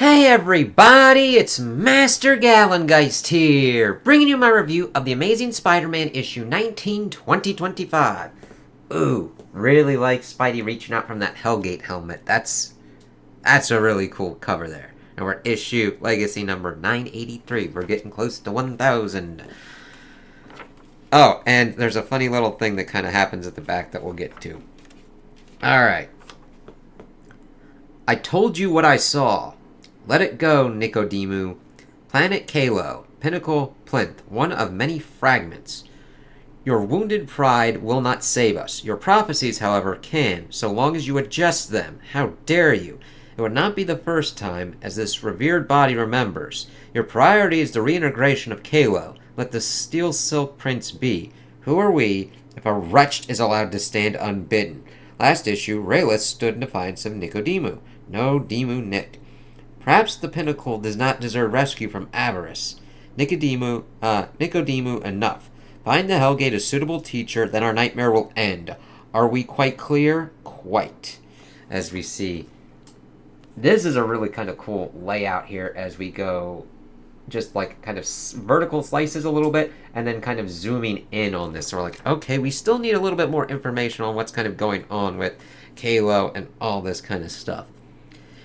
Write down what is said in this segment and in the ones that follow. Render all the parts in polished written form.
Hey everybody, it's Master Gallengeist here, bringing you my review of The Amazing Spider-Man issue 19, 2025. Ooh, really like Spidey reaching out from that Hellgate helmet. That's a really cool cover there. And we're issue legacy number 983. We're getting close to 1,000. Oh, and there's a funny little thing that kind of happens at the back that we'll get to. Alright. I told you what I saw. Let it go, Nicodemu. Planet Kalo, Pinnacle Plinth, one of many fragments. Your wounded pride will not save us. Your prophecies, however, can, so long as you adjust them. How dare you? It would not be the first time, as this revered body remembers. Your priority is the reintegration of Kalo. Let the Steel Silk Prince be. Who are we, if a wretch is allowed to stand unbidden? Last issue, Raylus stood in defiance of Nicodemu. No Demu Nick. Perhaps the Pinnacle does not deserve rescue from avarice. Nicodemu enough. Find the Hellgate a suitable teacher, then our nightmare will end. Are we quite clear? Quite. As we see, this is a really kind of cool layout here as we go just like kind of vertical slices a little bit and then kind of zooming in on this. So we're like, okay, we still need a little bit more information on what's kind of going on with Kalo and all this kind of stuff.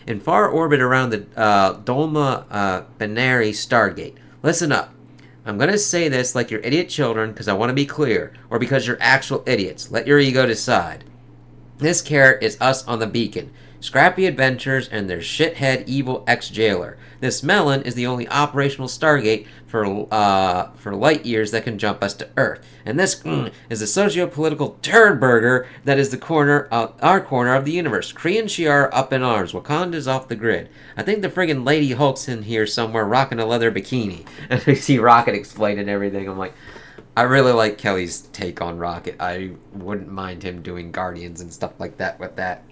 In far orbit around the Dolma Binary Stargate. Listen up. I'm going to say this like you're idiot children because I want to be clear, or because you're actual idiots. Let your ego decide. This carrot is us on the beacon. Scrappy adventures and their shithead evil ex-jailer. This melon is the only operational Stargate for light years that can jump us to Earth. And this is the socio-political turd burger that is our corner of the universe. Kree and Shi'ar up in arms. Wakanda's off the grid. I think the friggin' Lady Hulk's in here somewhere rocking a leather bikini. And we see Rocket explaining everything. I'm like, I really like Kelly's take on Rocket. I wouldn't mind him doing Guardians and stuff like that with that.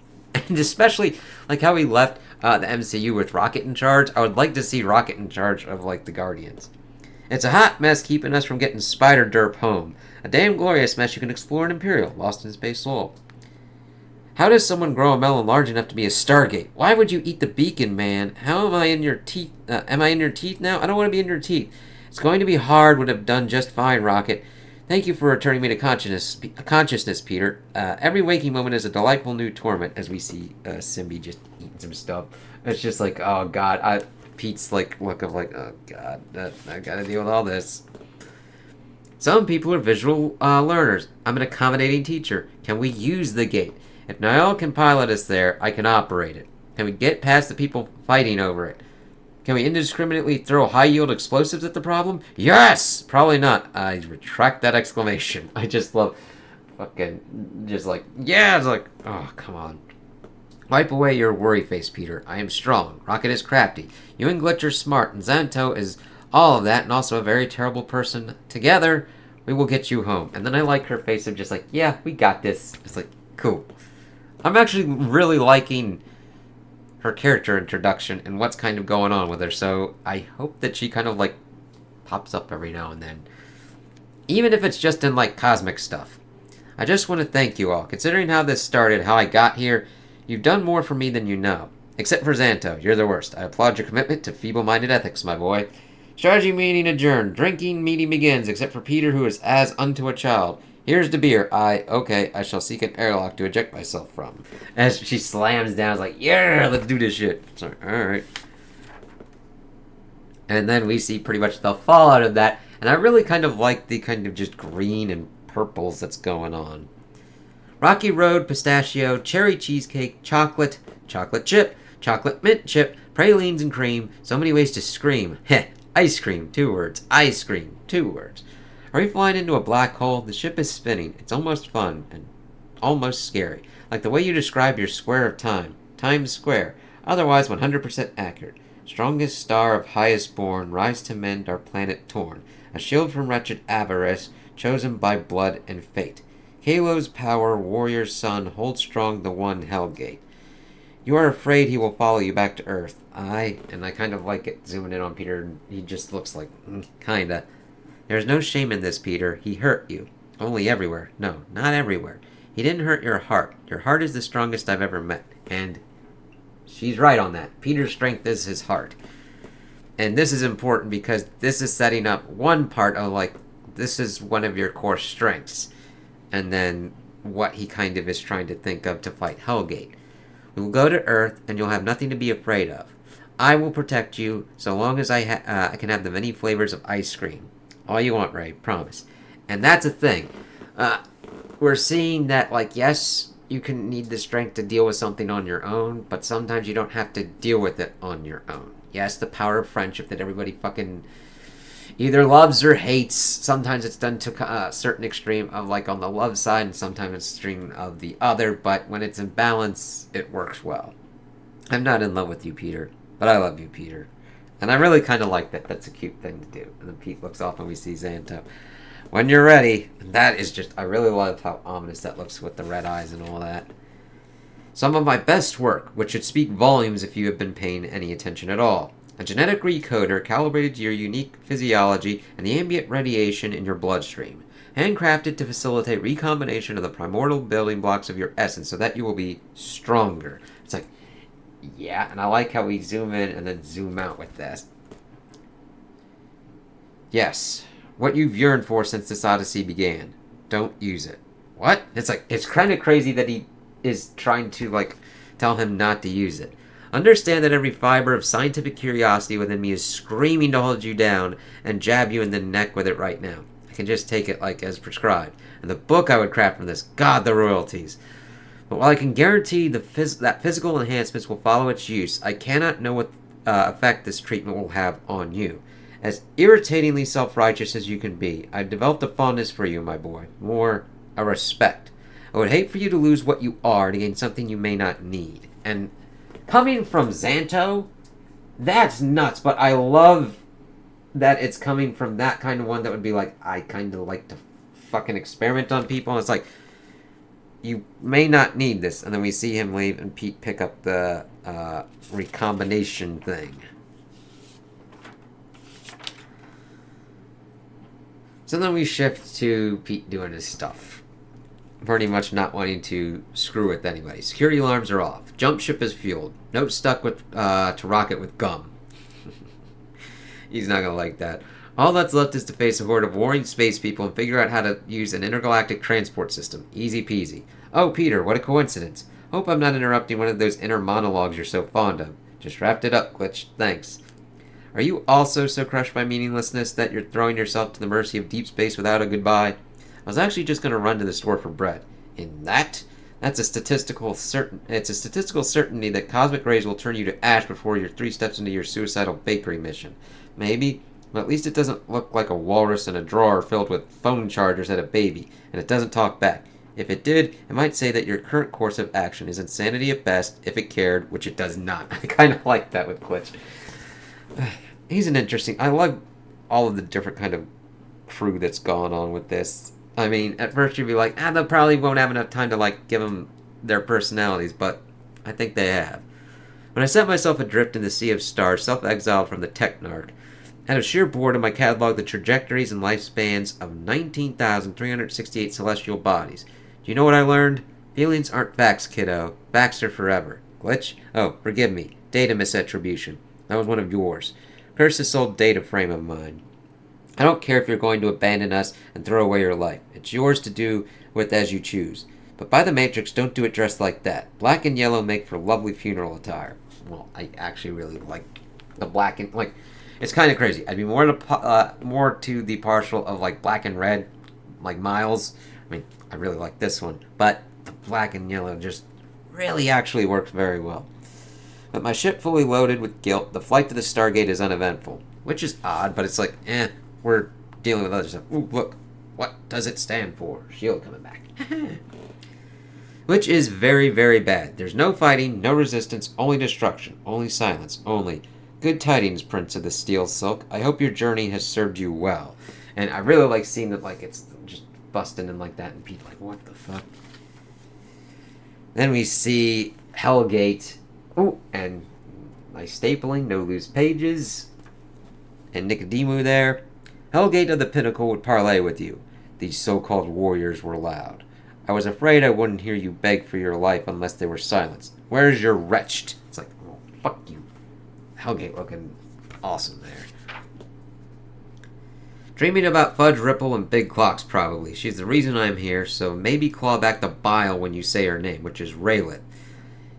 And especially like how he left the MCU with Rocket in charge. I would like to see Rocket in charge of like the Guardians. It's a hot mess keeping us from getting Spider Derp home. A damn glorious mess you can explore in Imperial, Lost in Space Soul. How does someone grow a melon large enough to be a Stargate? Why would you eat the beacon, man? How am I in your teeth? Am I in your teeth now? I don't want to be in your teeth. It's going to be hard. Would have done just fine, Rocket. Thank you for returning me to consciousness, Peter. Every waking moment is a delightful new torment as we see Symbi just eating some stuff. It's just like, oh god. Pete's like, look of like, oh god, I gotta deal with all this. Some people are visual learners. I'm an accommodating teacher. Can we use the gate? If Niall can pilot us there, I can operate it. Can we get past the people fighting over it? Can we indiscriminately throw high-yield explosives at the problem? Yes! Probably not. I retract that exclamation. I just love fucking just like, yeah, it's like, oh, come on. Wipe away your worry face, Peter. I am strong. Rocket is crafty. You and Glitch are smart, and Xanto is all of that, and also a very terrible person. Together, we will get you home. And then I like her face of just like, yeah, we got this. It's like, cool. I'm actually really liking her character introduction and what's kind of going on with her, so I hope that she kind of like pops up every now and then, even if it's just in like cosmic stuff. I just want to thank you all. Considering how this started, how I got here, you've done more for me than you know. Except for Xanto, you're the worst. I applaud your commitment to feeble-minded ethics, my boy. Strategy meeting adjourned. Drinking meeting begins, except for Peter, who is as unto a child. Here's the beer. I shall seek an airlock to eject myself from. As she slams down, it's like, yeah, let's do this shit. Sorry, alright. And then we see pretty much the fallout of that. And I really kind of like the kind of just green and purples that's going on. Rocky Road, pistachio, cherry cheesecake, chocolate chip, chocolate mint chip, pralines and cream. So many ways to scream. Heh, ice cream, 2 words. Ice cream, 2 words. Are we flying into a black hole? The ship is spinning. It's almost fun and almost scary. Like the way you describe your square of time. Times Square. Otherwise 100% accurate. Strongest star of highest born, rise to mend our planet torn. A shield from wretched avarice, chosen by blood and fate. Kalo's power, warrior's son, hold strong the one Hellgate. You are afraid he will follow you back to Earth. And I kind of like it zooming in on Peter, and he just looks like, kinda. There's no shame in this, Peter. He hurt you. Only everywhere. No, not everywhere. He didn't hurt your heart. Your heart is the strongest I've ever met. And She's right on that. Peter's strength is his heart. And this is important because this is setting up one part of, like, this is one of your core strengths. And then what he kind of is trying to think of to fight Hellgate. We will go to Earth, and you'll have nothing to be afraid of. I will protect you so long as I can have the many flavors of ice cream. All you want, Ray, promise. And that's a thing. We're seeing that, like, yes, you can need the strength to deal with something on your own, but sometimes you don't have to deal with it on your own. Yes, the power of friendship that everybody fucking either loves or hates. Sometimes it's done to a certain extreme of, like, on the love side, and sometimes it's extreme of the other, but when it's in balance, it works well. I'm not in love with you, Peter, but I love you, Peter. And I really kind of like that. That's a cute thing to do. And then Pete looks off and we see Xanto. When you're ready, that is just, I really love how ominous that looks with the red eyes and all that. Some of my best work, which should speak volumes if you have been paying any attention at all. A genetic recoder calibrated to your unique physiology and the ambient radiation in your bloodstream. Handcrafted to facilitate recombination of the primordial building blocks of your essence so that you will be stronger. It's like, yeah, and I like how we zoom in and then zoom out with this. Yes, what you've yearned for since this odyssey began. Don't use it. What? It's like, it's kind of crazy that he is trying to, like, tell him not to use it. Understand that every fiber of scientific curiosity within me is screaming to hold you down and jab you in the neck with it right now. I can just take it, like, as prescribed. And the book I would craft from this, God, the royalties. But while I can guarantee that physical enhancements will follow its use, I cannot know what effect this treatment will have on you. As irritatingly self-righteous as you can be, I've developed a fondness for you, my boy. More, a respect. I would hate for you to lose what you are to gain something you may not need. And coming from Xanto, that's nuts, but I love that it's coming from that kind of one that would be like, I kind of like to fucking experiment on people, and it's like, you may not need this. And then we see him leave and Pete pick up the recombination thing. So then we shift to Pete doing his stuff. Pretty much not wanting to screw with anybody. Security alarms are off. Jump ship is fueled. Note stuck with to rocket with gum. He's not going to like that. All that's left is to face a horde of warring space people and figure out how to use an intergalactic transport system. Easy peasy. Oh, Peter, what a coincidence. Hope I'm not interrupting one of those inner monologues you're so fond of. Just wrapped it up, Glitch. Thanks. Are you also so crushed by meaninglessness that you're throwing yourself to the mercy of deep space without a goodbye? I was actually just going to run to the store for bread. That's a statistical certainty that cosmic rays will turn you to ash before you're 3 steps into your suicidal bakery mission. Maybe, but at least it doesn't look like a walrus in a drawer filled with phone chargers at a baby, and it doesn't talk back. If it did, it might say that your current course of action is insanity at best, if it cared, which it does not. I kind of like that with Glitch. He's an interesting... I love all of the different kind of crew that's gone on with this. I mean, at first you'd be like, they probably won't have enough time to, like, give them their personalities, but I think they have. When I set myself adrift in the sea of stars, self-exiled from the Technarch, out of sheer boredom I cataloged the trajectories and lifespans of 19,368 celestial bodies. Do you know what I learned? Feelings aren't facts, kiddo. Facts are forever. Glitch? Oh, forgive me. Data misattribution. That was one of yours. Curse this old data frame of mine. I don't care if you're going to abandon us and throw away your life. It's yours to do with as you choose. But by the Matrix, don't do it dressed like that. Black and yellow make for lovely funeral attire. Well, I actually really like the black and... like, it's kind of crazy. I'd be more to the partial of, like, black and red, like Miles. I mean, I really like this one. But the black and yellow just really actually works very well. But my ship fully loaded with guilt, the flight to the Stargate is uneventful. Which is odd, but it's like, we're dealing with other stuff. Ooh, look. What does it stand for? Shield coming back. Which is very, very bad. There's no fighting, no resistance, only destruction, only silence, only... Good tidings, Prince of the Steel Silk. I hope your journey has served you well. And I really like seeing that, like, it's just busting in like that, and Pete's like, what the fuck? Then we see Hellgate. Ooh, and nice stapling, no loose pages. And Nicodemu there. Hellgate of the Pinnacle would parley with you. These so-called warriors were loud. I was afraid I wouldn't hear you beg for your life unless they were silenced. Where's your wretched? It's like, Fuck you. Hellgate looking awesome there. Dreaming about Fudge Ripple and Big Clocks, probably. She's the reason I'm here, so maybe claw back the bile when you say her name, which is Raylet.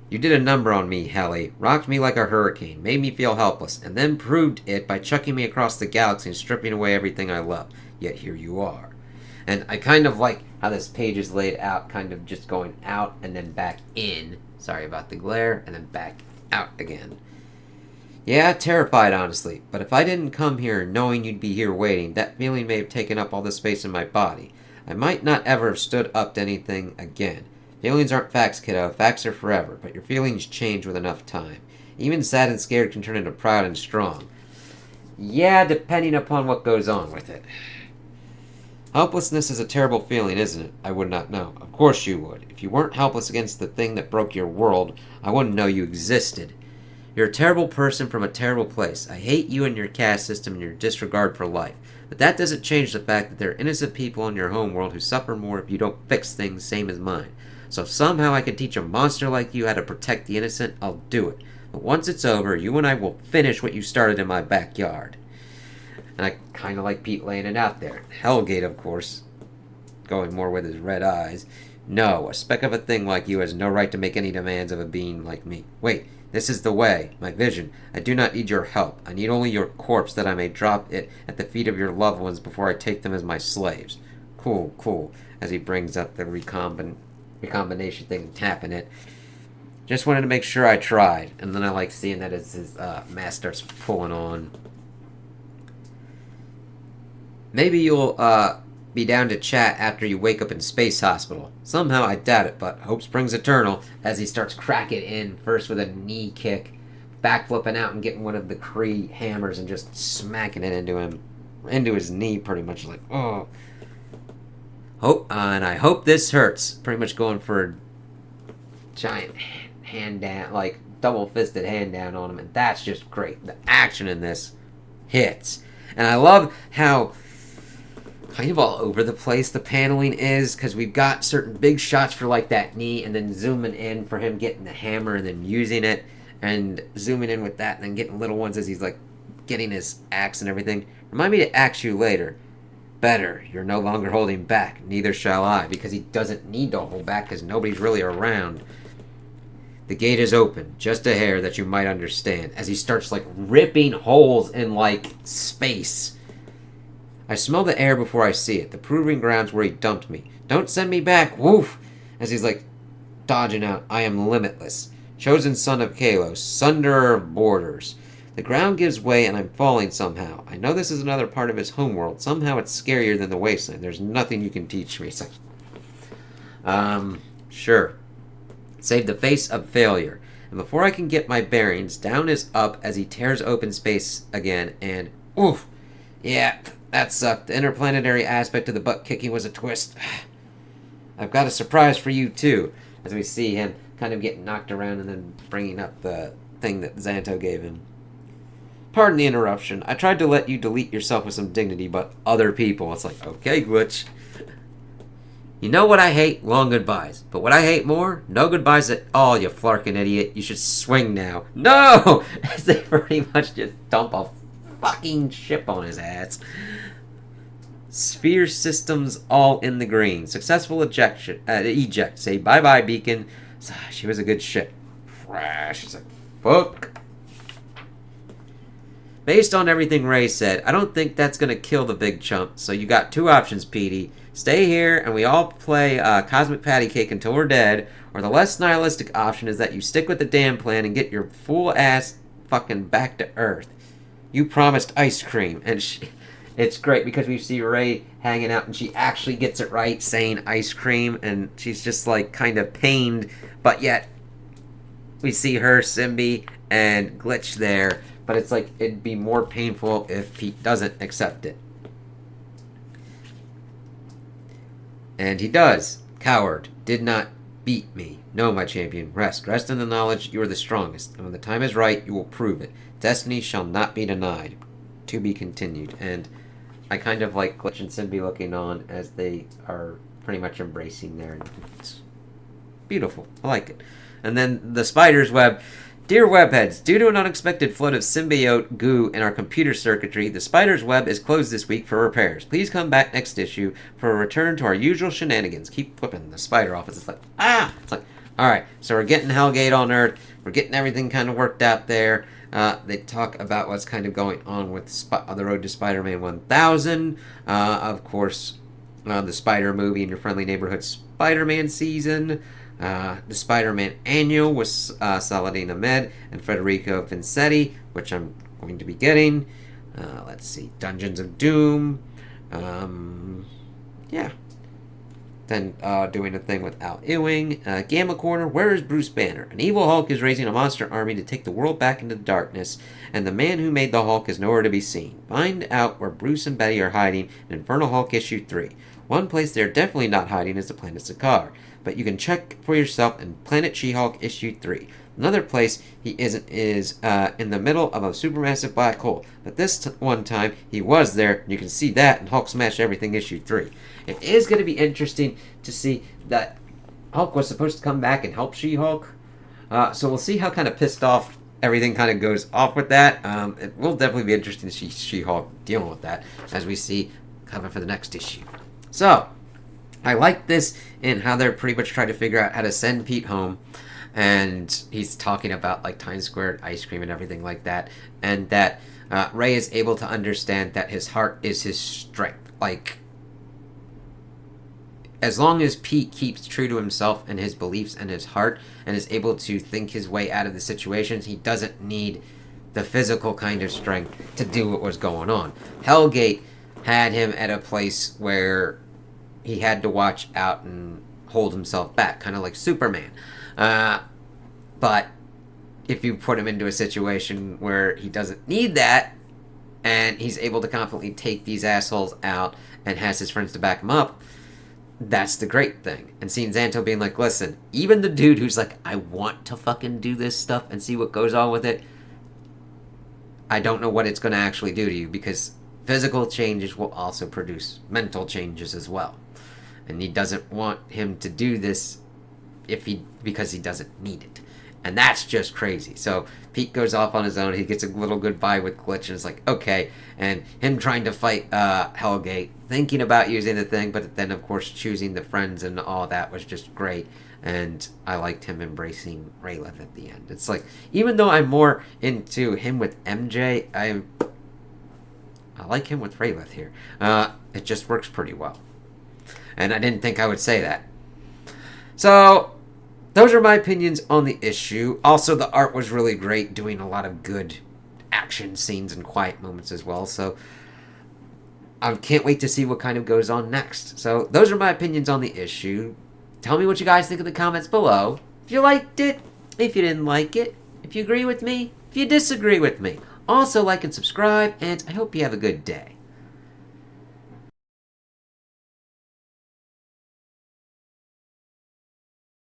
You did a number on me, Helly. Rocked me like a hurricane, made me feel helpless, and then proved it by chucking me across the galaxy and stripping away everything I love. Yet here you are. And I kind of like how this page is laid out, kind of just going out and then back in. Sorry about the glare, and then back out again. Yeah, terrified, honestly. But if I didn't come here knowing you'd be here waiting, that feeling may have taken up all the space in my body. I might not ever have stood up to anything again. Feelings aren't facts, kiddo. Facts are forever, but your feelings change with enough time. Even sad and scared can turn into proud and strong. Yeah, depending upon what goes on with it. Helplessness is a terrible feeling, isn't it? I would not know. Of course you would. If you weren't helpless against the thing that broke your world, I wouldn't know you existed. You're a terrible person from a terrible place. I hate you and your caste system and your disregard for life. But that doesn't change the fact that there are innocent people in your home world who suffer more if you don't fix things same as mine. So if somehow I can teach a monster like you how to protect the innocent, I'll do it. But once it's over, you and I will finish what you started in my backyard. And I kind of like Pete laying it out there. Hellgate, of course, going more with his red eyes. No, a speck of a thing like you has no right to make any demands of a being like me. Wait, this is the way, my vision. I do not need your help. I need only your corpse that I may drop it at the feet of your loved ones before I take them as my slaves. Cool, cool. As he brings up the recombination thing and tapping it. Just wanted to make sure I tried. And then I like seeing that as his mask starts pulling on. Maybe you'll be down to chat after you wake up in Space Hospital. Somehow I doubt it, but hope springs eternal. As he starts cracking in, first with a knee kick, backflipping out and getting one of the Kree hammers and just smacking it into his knee, pretty much like, oh. And I hope this hurts. Pretty much going for a giant hand down, like double-fisted hand down on him, and that's just great. The action in this hits. And I love how kind of all over the place the paneling is, because we've got certain big shots for like that knee, and then zooming in for him getting the hammer and then using it, and zooming in with that, and then getting little ones as he's like getting his axe and everything. Remind me to axe you later. Better, you're no longer holding back, neither shall I, because he doesn't need to hold back because nobody's really around. The gate is open, just a hair that you might understand, as he starts like ripping holes in like space. I smell the air before I see it, the proving grounds where he dumped me. Don't send me back, woof! As he's like dodging out, I am limitless. Chosen son of Kalos, sunderer of borders. The ground gives way and I'm falling somehow. I know this is another part of his homeworld. Somehow it's scarier than the wasteland. There's nothing you can teach me. It's like, sure. Save the face of failure. And before I can get my bearings, down is up as he tears open space again and, oof. Yeah, that sucked. The interplanetary aspect of the butt kicking was a twist. I've got a surprise for you too. As we see him kind of getting knocked around and then bringing up the thing that Xanto gave him. Pardon the interruption. I tried to let you delete yourself with some dignity, but other people. It's like, okay, Glitch. You know what I hate? Long goodbyes. But what I hate more? No goodbyes at all, you flarkin' idiot. You should swing now. No! As they pretty much just dump a fucking ship on his ass. Sphere systems all in the green. Successful eject. Say bye-bye, Beacon. She was a good ship. Crash. It's like, fuck. Based on everything Ray said, I don't think that's going to kill the big chump, so you got two options, Petey. Stay here, and we all play Cosmic Patty Cake until we're dead, or the less nihilistic option is that you stick with the damn plan and get your fool-ass fucking back to Earth. You promised ice cream, and it's great because we see Ray hanging out, and she actually gets it right, saying ice cream, and she's just, like, kind of pained, but yet we see her, Simbi, and Glitch there. But it's like, it'd be more painful if Pete doesn't accept it. And he does. Coward. Did not beat me. No, my champion. Rest. Rest in the knowledge you are the strongest. And when the time is right, you will prove it. Destiny shall not be denied. To be continued. And I kind of like Glitch and Simbi looking on as they are pretty much embracing there. It's beautiful. I like it. And then the spider's web. Dear webheads, due to an unexpected flood of symbiote goo in our computer circuitry, the spider's web is closed this week for repairs. Please come back next issue for a return to our usual shenanigans. Keep flipping the spider off. It's like, ah! It's like, alright, so we're getting Hellgate on Earth. We're getting everything kind of worked out there. They talk about what's kind of going on with the road to Spider-Man 1000. Of course, the Spider movie in your friendly neighborhood Spider-Man season. The Spider-Man Annual with Saladin Ahmed and Federico Vincetti, which I'm going to be getting. Let's see, Dungeons of Doom. Yeah. Then doing a thing with Al Ewing. Gamma Corner, Where is Bruce Banner? An evil Hulk is raising a monster army to take the world back into the darkness, and the man who made the Hulk is nowhere to be seen. Find out where Bruce and Betty are hiding in Infernal Hulk issue 3. One place they're definitely not hiding is the planet Sakaar, but you can check for yourself in Planet She-Hulk issue 3. Another place he isn't is in the middle of a supermassive black hole, but this one time he was there, and you can see that in Hulk Smash Everything issue 3. It is going to be interesting to see that Hulk was supposed to come back and help She-Hulk, so we'll see how kind of pissed off everything kind of goes off with that. It will definitely be interesting to see She-Hulk dealing with that as we see coming for the next issue. So, I like this in how they're pretty much trying to figure out how to send Pete home, and he's talking about like Times Square ice cream and everything like that, and that Ray is able to understand that his heart is his strength. Like, as long as Pete keeps true to himself and his beliefs and his heart and is able to think his way out of the situations, he doesn't need the physical kind of strength to do what was going on. Hellgate had him at a place where he had to watch out and hold himself back, kind of like Superman. But if you put him into a situation where he doesn't need that, and he's able to confidently take these assholes out and has his friends to back him up, that's the great thing. And seeing Xanto being like, listen, even the dude who's like, I want to fucking do this stuff and see what goes on with it, I don't know what it's going to actually do to you, because physical changes will also produce mental changes as well. And he doesn't want him to do this because he doesn't need it. And that's just crazy. So Pete goes off on his own. He gets a little goodbye with Glitch, and it's like, okay. And him trying to fight Hellgate, thinking about using the thing, but then, of course, choosing the friends and all that was just great. And I liked him embracing Rayleth at the end. It's like, even though I'm more into him with MJ, I like him with Rayleth here. It just works pretty well. And I didn't think I would say that. So, those are my opinions on the issue. Also, the art was really great, doing a lot of good action scenes and quiet moments as well. So, I can't wait to see what kind of goes on next. So, those are my opinions on the issue. Tell me what you guys think in the comments below. If you liked it, if you didn't like it, if you agree with me, if you disagree with me. Also, like and subscribe, and I hope you have a good day.